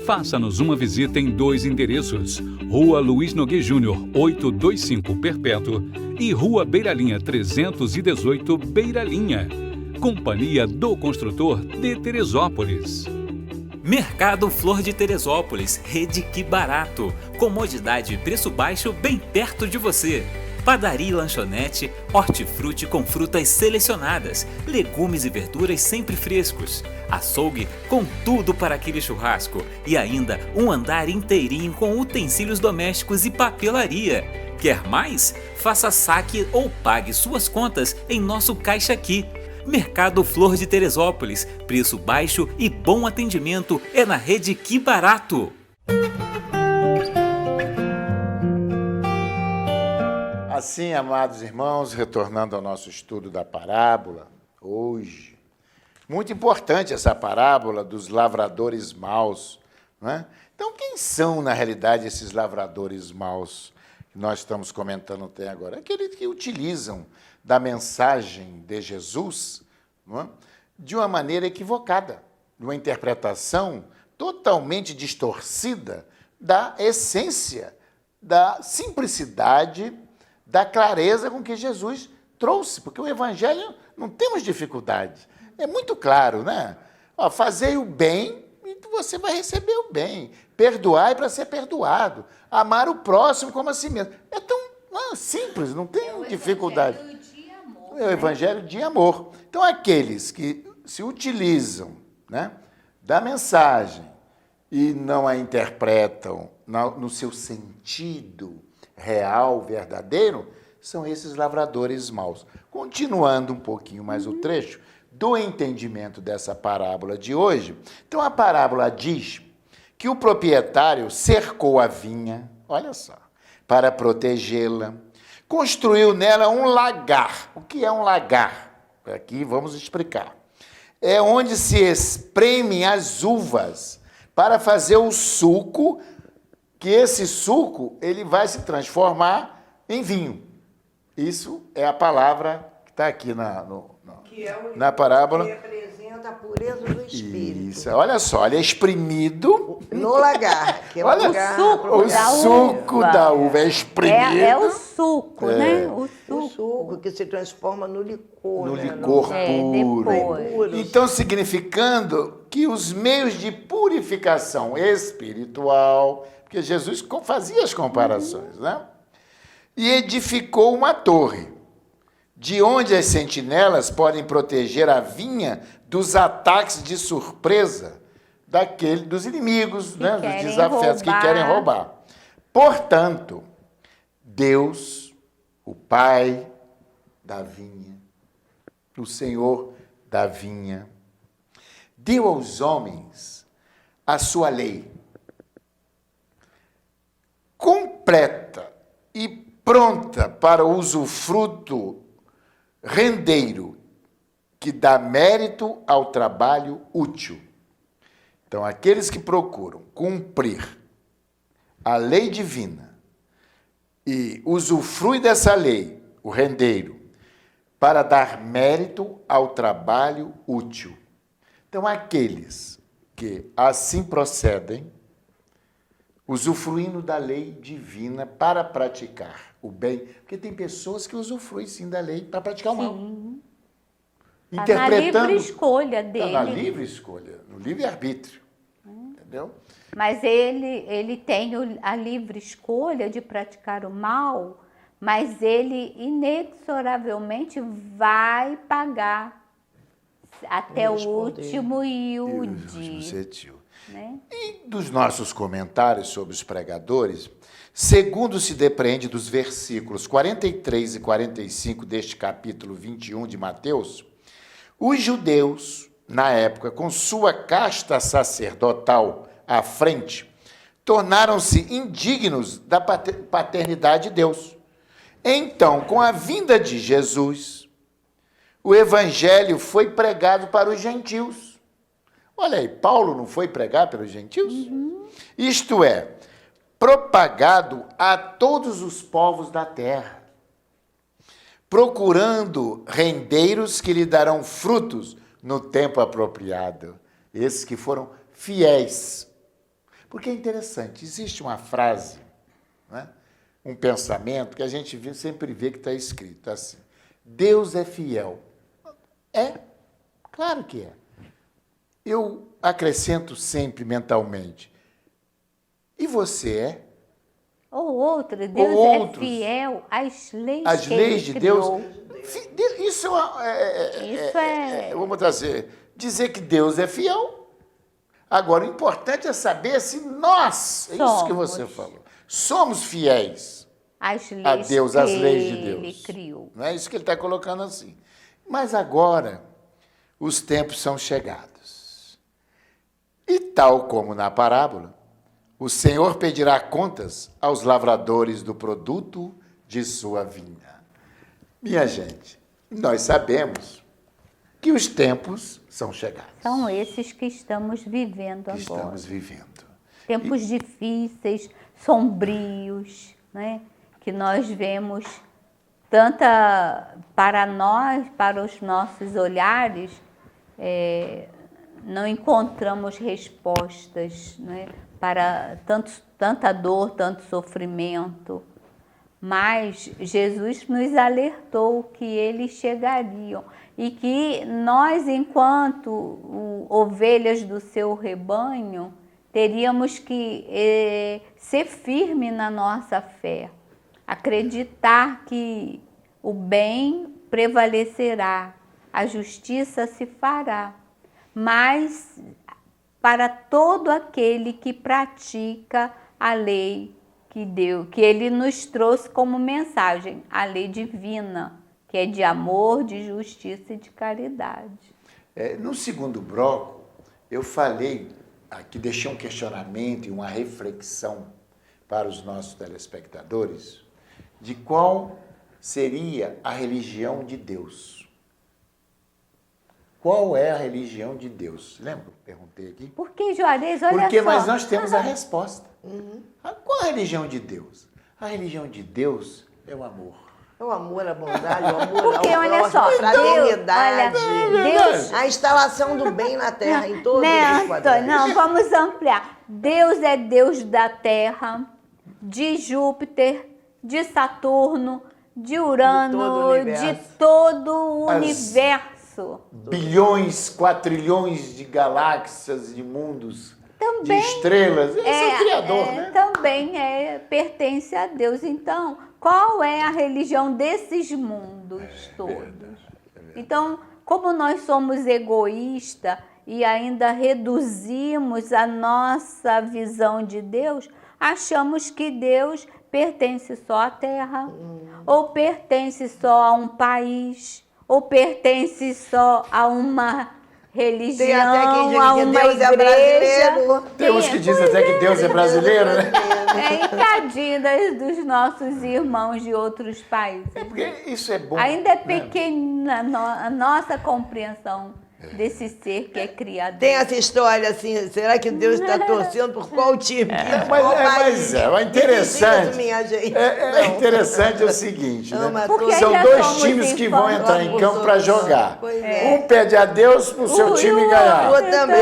Faça-nos uma visita em 2 endereços: Rua Luiz Nogueira Júnior, 825 Perpétuo e Rua Beira-Linha 318 Beira-Linha. Companhia do Construtor de Teresópolis. Mercado Flor de Teresópolis, rede Que Barato. Comodidade e preço baixo bem perto de você. Padaria e lanchonete, hortifruti com frutas selecionadas, legumes e verduras sempre frescos, açougue com tudo para aquele churrasco e ainda um andar inteirinho com utensílios domésticos e papelaria. Quer mais? Faça saque ou pague suas contas em nosso Caixa Aqui. Mercado Flor de Teresópolis, preço baixo e bom atendimento é na rede Que Barato. Assim, amados irmãos, retornando ao nosso estudo da parábola, hoje, muito importante essa parábola dos lavradores maus, não é? Então, quem são, na realidade, esses lavradores maus que nós estamos comentando até agora? Aqueles que utilizam da mensagem de Jesus, não é? De uma maneira equivocada, de uma interpretação totalmente distorcida da essência, da simplicidade, da clareza com que Jesus trouxe, porque o Evangelho não temos dificuldade. É muito claro, né? Ó, fazei o bem e você vai receber o bem. Perdoai para ser perdoado. Amar o próximo como a si mesmo. É tão simples, não tem dificuldade. É o Evangelho de amor. Então, aqueles que se utilizam, né, da mensagem e não a interpretam no seu sentido real, verdadeiro, são esses lavradores maus. Continuando um pouquinho mais o trecho do entendimento dessa parábola de hoje. Então, a parábola diz que o proprietário cercou a vinha, olha só, para protegê-la, construiu nela um lagar. O que é um lagar? Aqui vamos explicar. É onde se espremem as uvas para fazer o suco, que esse suco ele vai se transformar em vinho. Isso é a palavra que está aqui na parábola. Que representa a pureza do espírito. Isso, olha só, ele é exprimido No lagar, que é o olha, lugar, o suco da uva é exprimido. É o suco, né? O o suco. suco que se transforma no licor. No né? licor puro. depois. Então, significando que os meios de purificação espiritual, porque Jesus fazia as comparações, né? E edificou uma torre, de onde as sentinelas podem proteger a vinha dos ataques de surpresa dos inimigos, né? Dos querem desafetos que roubar. querem roubar. Portanto, Deus, o Pai da vinha, o Senhor da vinha, deu aos homens a sua lei, completa e pronta para o usufruto rendeiro, que dá mérito ao trabalho útil. Então, aqueles que procuram cumprir a lei divina e usufruem dessa lei, o rendeiro, para dar mérito ao trabalho útil. Então, aqueles que assim procedem, usufruindo da lei divina para praticar o bem, porque tem pessoas que usufruem sim da lei para praticar o mal. Tá na livre escolha dele. Está na livre escolha, no livre-arbítrio. entendeu? Mas ele tem a livre escolha de praticar o mal, mas ele inexoravelmente vai pagar até o Responder. último E o iude. cetil. Né? E dos nossos comentários sobre os pregadores, segundo se depreende dos versículos 43 e 45 deste capítulo 21 de Mateus, os judeus, na época, com sua casta sacerdotal à frente, tornaram-se indignos da paternidade de Deus. Então, com a vinda de Jesus, o evangelho foi pregado para os gentios. Olha aí, Paulo não foi pregar pelos gentios? Isto é, propagado a todos os povos da terra, procurando rendeiros que lhe darão frutos no tempo apropriado. Esses que foram fiéis. Porque é interessante, existe uma frase, né? Um pensamento que a gente sempre vê que está escrito assim: Deus é fiel. É, claro que é. Eu acrescento sempre mentalmente: e você é? Ou outra, Deus outros. é fiel às leis As que leis de ele Deus. criou. Isso Isso é... vamos dizer que Deus é fiel. Agora, o importante é saber se nós, é isso que você Somos. falou, somos fiéis As leis a Deus, as que leis de ele Deus. criou. Não é isso que ele está colocando assim. Mas agora, os tempos são chegados. E tal como na parábola, o Senhor pedirá contas aos lavradores do produto de sua vinha. Minha gente, nós sabemos que os tempos são chegados. São esses que estamos vivendo Que agora. estamos vivendo. Tempos difíceis, sombrios, né? Que nós vemos tanta para nós, para os nossos olhares, não encontramos respostas, né? Para tanta dor, tanto sofrimento. Mas Jesus nos alertou que eles chegariam e que nós, enquanto ovelhas do seu rebanho, teríamos que ser firme na nossa fé, acreditar que o bem prevalecerá, a justiça se fará, mas para todo aquele que pratica a lei que ele nos trouxe como mensagem, a lei divina, que é de amor, de justiça e de caridade. No segundo bloco, eu falei, aqui deixei um questionamento e uma reflexão para os nossos telespectadores, de qual seria a religião de Deus. Qual é a religião de Deus? Lembra? Perguntei aqui. Por que, Juarez? Olha Porque, só. mas nós temos a resposta. Qual a religião de Deus? A religião de Deus é o amor. É o amor, a bondade, o amor Porque, ao olha próximo, só, a fraternidade, Deus, a instalação do bem na terra em todos né, os Antônio? quadrantes. Não, vamos ampliar. Deus é Deus da terra, de Júpiter, de Saturno, de Urano, de todo o universo. Bilhões, quatrilhões de galáxias, de mundos, Também de estrelas. Esse é o Criador, né? Também pertence a Deus. Então, qual é a religião desses mundos todos? Então, como nós somos egoístas e ainda reduzimos a nossa visão de Deus, achamos que Deus pertence só à terra, ou pertence só a um país, ou pertence só a uma religião, Tem até quem diga a que uma Deus igreja. é brasileiro. Tem uns que dizem até que Deus é brasileiro, né? Encadidas dos nossos irmãos de outros países. Porque isso é bom. Ainda é né? pequena a nossa compreensão desse ser que é criador. Tem essa história assim, será que Deus está torcendo por qual time? Mas é interessante. Isso, minha gente. É interessante o seguinte, né? Ama Porque todos. São já dois somos times que vão infância. entrar em campo para jogar. Pois é. Um pede a Deus para o seu time ganhar. O outro também.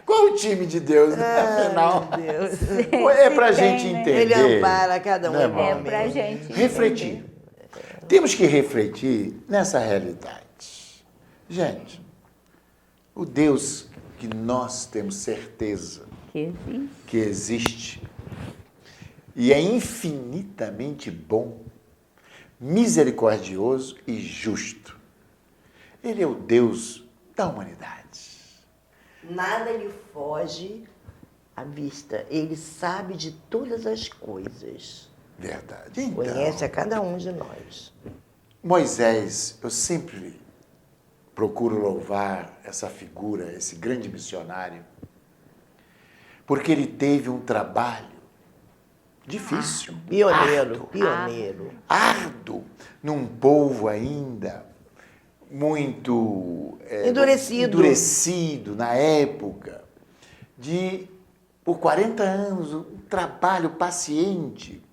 Qual o time de Deus, né? Afinal? Meu Deus. É para a tem, gente né? entender. Ele ampara cada um. Não é igual. bom? Pra gente Refletir. Temos que refletir nessa realidade. Gente, o Deus que nós temos certeza Que existe. que existe e é infinitamente bom, misericordioso e justo. Ele é o Deus da humanidade. Nada lhe foge à vista. Ele sabe de todas as coisas. Verdade. Então, Conhece a cada um de nós. Moisés, eu sempre procuro louvar essa figura, esse grande missionário, porque ele teve um trabalho difícil, Pioneiro. árduo, num povo ainda muito endurecido na época, por 40 anos, um trabalho paciente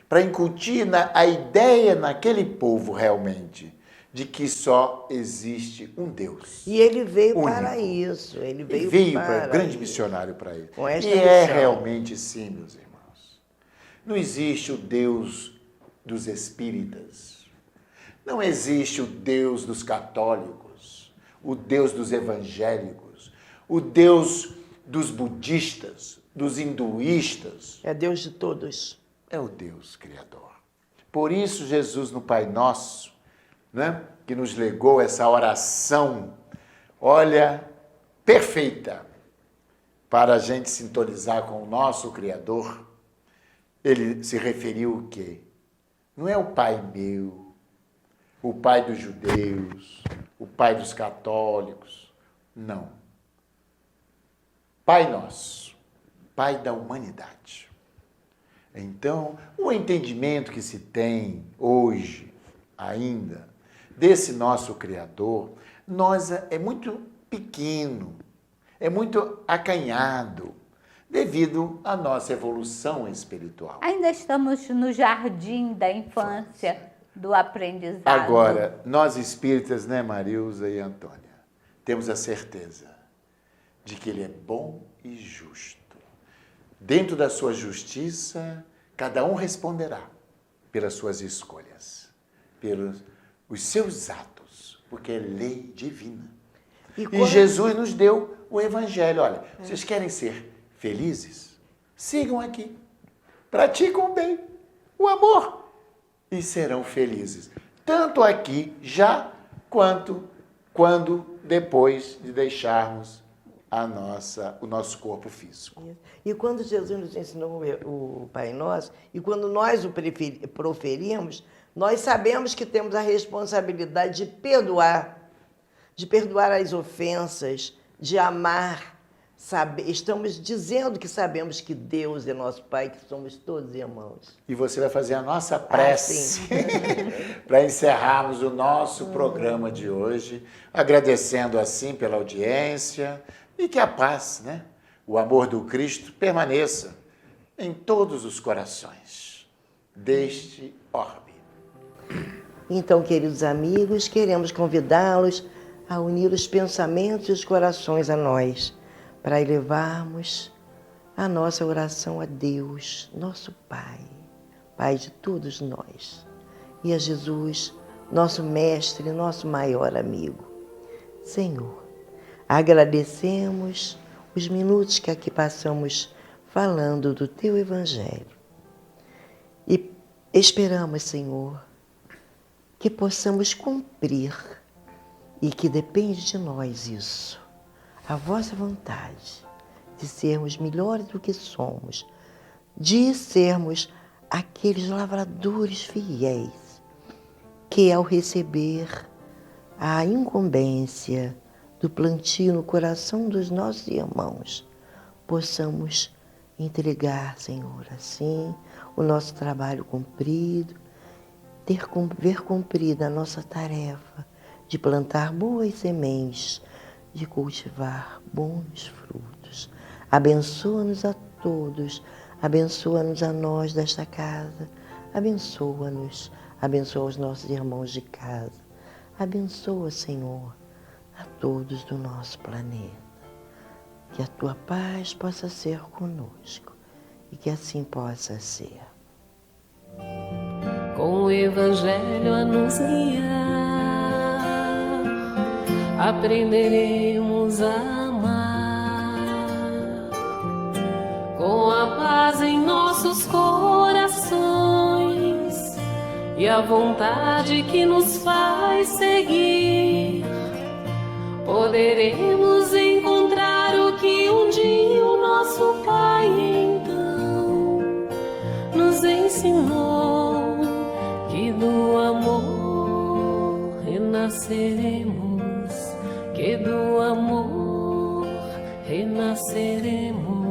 para incutir a ideia naquele povo realmente de que só existe um Deus. E ele veio único. para isso. Ele Ele veio, veio para para grande isso. missionário para ele. Com esta E é missão. realmente sim, meus irmãos. Não existe o Deus dos espíritas. Não existe o Deus dos católicos, o Deus dos evangélicos, o Deus dos budistas, dos hinduístas. É Deus de todos. É o Deus Criador. Por isso, Jesus, no Pai Nosso, né, que nos legou essa oração, olha, perfeita, para a gente sintonizar com o nosso Criador, ele se referiu o quê? Não é o Pai meu, o Pai dos judeus, o Pai dos católicos, não. Pai Nosso, Pai da humanidade. Então, o entendimento que se tem hoje, ainda, desse nosso Criador, é muito pequeno, é muito acanhado, devido à nossa evolução espiritual. Ainda estamos no jardim da infância, do aprendizado. Agora, nós espíritas, né, Marilza e Antônia, temos a certeza de que Ele é bom e justo. Dentro da sua justiça, cada um responderá pelas suas escolhas, pelos os seus atos, porque é lei divina. E Jesus nos deu o Evangelho. Olha, vocês querem ser felizes? Sigam aqui. Praticam o bem, o amor, e serão felizes. Tanto aqui, já, quanto quando depois de deixarmos o nosso corpo físico. E quando Jesus nos ensinou o Pai Nosso, e quando nós o proferimos, nós sabemos que temos a responsabilidade de perdoar as ofensas, de amar. Estamos dizendo que sabemos que Deus é nosso Pai, que somos todos irmãos. E você vai fazer a nossa prece para encerrarmos o nosso programa de hoje, agradecendo assim pela audiência e que a paz, né, o amor do Cristo permaneça em todos os corações deste orbe. Então, queridos amigos, queremos convidá-los a unir os pensamentos e os corações a nós, para elevarmos a nossa oração a Deus, nosso Pai, Pai de todos nós, e a Jesus, nosso Mestre, nosso maior amigo. Senhor, agradecemos os minutos que aqui passamos falando do Teu Evangelho e esperamos, Senhor, que possamos cumprir e que depende de nós isso, a vossa vontade de sermos melhores do que somos, de sermos aqueles lavradores fiéis que, ao receber a incumbência do plantio no coração dos nossos irmãos, possamos entregar, Senhor, assim, o nosso trabalho cumprido, ver cumprida a nossa tarefa de plantar boas sementes, de cultivar bons frutos. Abençoa-nos a todos, abençoa-nos a nós desta casa, abençoa-nos, abençoa os nossos irmãos de casa, abençoa, Senhor, a todos do nosso planeta. Que a Tua paz possa ser conosco e que assim possa ser. Com o Evangelho anunciar, aprenderemos a amar. e a vontade que nos faz seguir, poderemos encontrar o que um dia o nosso Pai então nos ensinou, que do amor renasceremos, que do amor renasceremos.